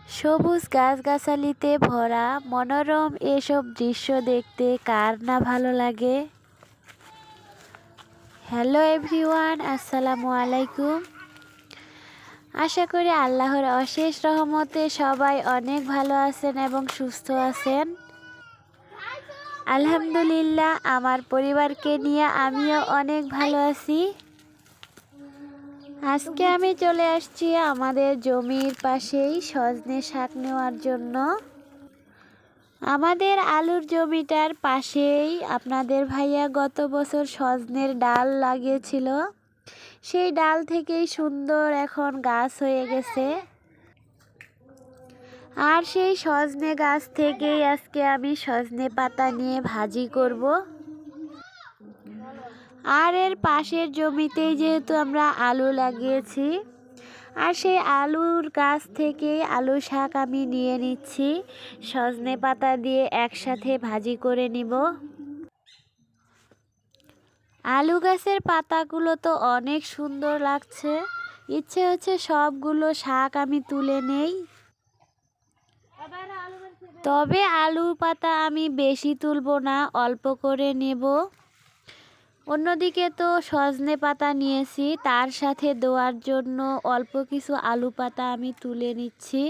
সবুজ গাছগাছালিতে ভরা মনোরম এসব দৃশ্য দেখতে কার না ভালো লাগে। হ্যালো এভরিওয়ান, আসসালামু আলাইকুম। আশা করি আল্লাহর অশেষ রহমতে সবাই অনেক ভালো আছেন এবং সুস্থ আছেন। আলহামদুলিল্লাহ, আমার পরিবারকে নিয়ে আমিও অনেক ভালো আছি। আজকে আমি চলে আসছি আমাদের জমির পাশেই সজনে শাক নেওয়ার জন্য। আমাদের আলুর জমিটার পাশেই আপনাদের ভাইয়া গত বছর সজনের ডাল লাগিয়েছিল। সেই ডাল থেকেই সুন্দর এখন গাছ হয়ে গেছে। আর সেই সজনে গাছ থেকেই আজকে আমি সজনে পাতা নিয়ে ভাজি করব। আর এর পাশের জমিতেই যেহেতু আমরা আলু লাগিয়েছি, আর সেই আলুর গাছ থেকেই আলু শাক আমি নিয়ে নিচ্ছি। সজনে পাতা দিয়ে একসাথে ভাজি করে নিব। আলু গাছের পাতাগুলো তো অনেক সুন্দর লাগছে, ইচ্ছে হচ্ছে সবগুলো শাক আমি তুলে নেই। তবে আলু পাতা আমি বেশি তুলব না, অল্প করে নেব। অন্যদিকে তো সজনে পাতা নিয়েছি, তার সাথে দেওয়ার জন্য অল্প কিছু আলু পাতা আমি তুলে নিচ্ছি।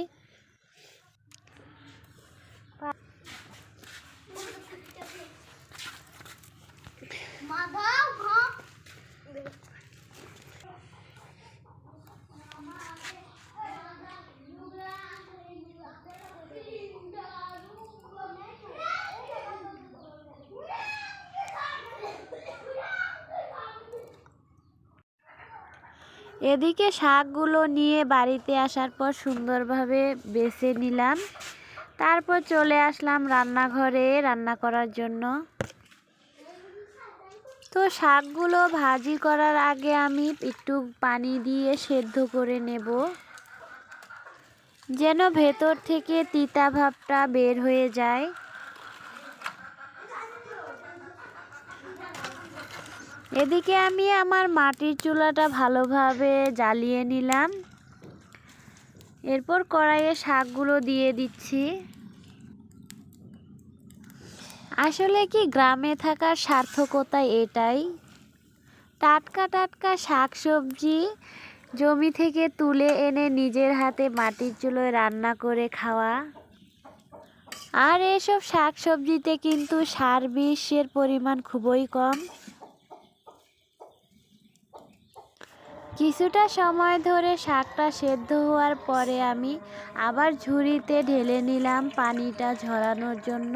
এদিকে শাকগুলো নিয়ে বাড়িতে আসার পর সুন্দরভাবে বেছে নিলাম। তারপর চলে আসলাম রান্নাঘরে রান্না করার জন্য। তো শাকগুলো ভাজি করার আগে আমি একটু পানি দিয়ে সেদ্ধ করে নেব, যেন ভেতর থেকে তিতা ভাবটা বের হয়ে যায়। এদিকে আমি আমার মাটির চুলাটা ভালোভাবে জ্বালিয়ে নিলাম। এরপর কড়াইয়ে শাকগুলো দিয়ে দিচ্ছি। আসলে কি, গ্রামে থাকার সার্থকতা এটাই, টাটকা টাটকা শাকসবজি জমি থেকে তুলে এনে নিজের হাতে মাটির চুলোয় রান্না করে খাওয়া। আর এসব শাকসবজিতে কিন্তু সার বিষের পরিমাণ খুবই কম। কিছুটা সময় ধরে শাকটা সেদ্ধ হওয়ার পরে আমি আবার ঝুড়িতে ঢেলে নিলাম পানিটা ঝরানোর জন্য।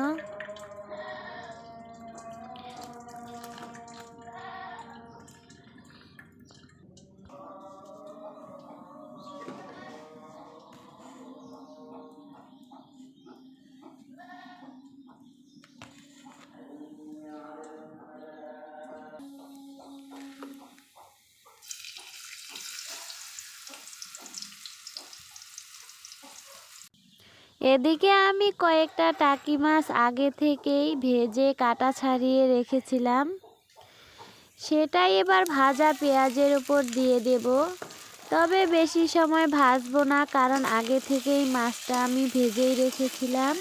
এদিকে আমি কয়েকটা টাকি মাছ আগে থেকেই ভেজে কাটা ছাড়িয়ে রেখেছিলাম, সেটাই এবার ভাজা পেঁয়াজের উপর দিয়ে দেব। তবে বেশি সময় ভাজবো না, কারণ আগে থেকেই মাছটা আমি ভেজেই রেখেছিলাম।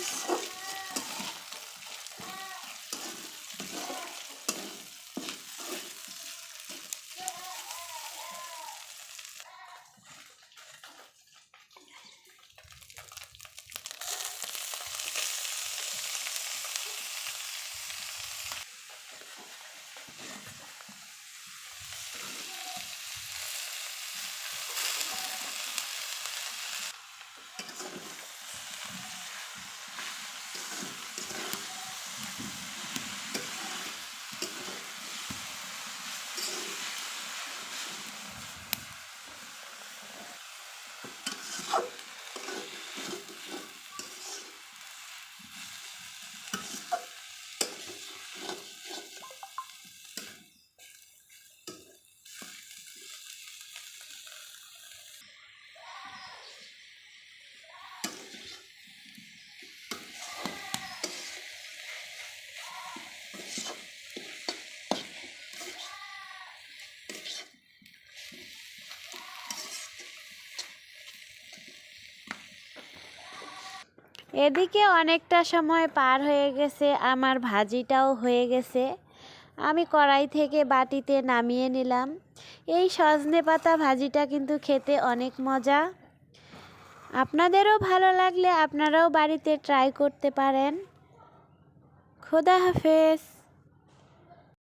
এদিকে অনেকটা সময় পার হয়ে গেছে, আমার ভাজিটাও হয়ে গেছে। আমি কড়াই থেকে বাটিতে নামিয়ে নিলাম। এই সজনে পাতা ভাজিটা কিন্তু খেতে অনেক মজা। আপনাদেরও ভালো লাগলে আপনারাও বাড়িতে ট্রাই করতে পারেন। খোদা হাফেজ।